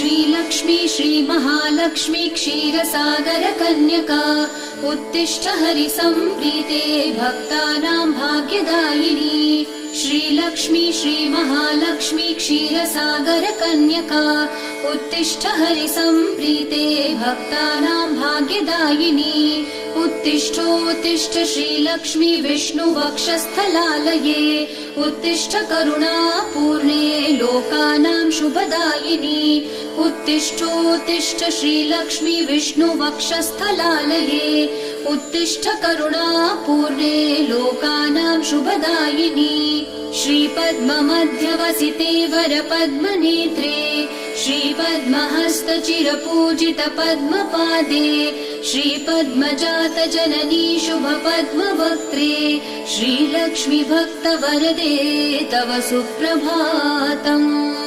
श्रीलक्ष्मी श्रीमहालक्ष्मी क्षीरसागर कन्यका उत्तिष्ठ हरिसम्प्रीते भक्तानां भाग्यदायिनी। श्रीलक्ष्मी श्रीमहालक्ष्मी क्षीरसागर कन्यका उत्तिष्ठ हरिसम्प्रीते भक्तानां भाग्यदायिनी। उत्तिष्ठोत्तिष्ठ श्रीलक्ष्मी विष्णुवक्षस्थलालये उत्तिष्ठ करुणापूर्णे लोकानां शुभदायिनी। उत्तिष्ठोत्तिष्ठ श्रीलक्ष्मी विष्णुवक्षस्थलालये उत्तिष्ठ करुणापूर्णे लोकानां शुभदायिनी। श्रीपद्ममध्यवसिते वरपद्मनेत्रे श्रीपद्महस्तचिरपूजित पद्मपादे श्रीपद्मजात जननी शुभपद्मवक्त्रे श्रीलक्ष्मी भक्तवरदे तव सुप्रभातम्।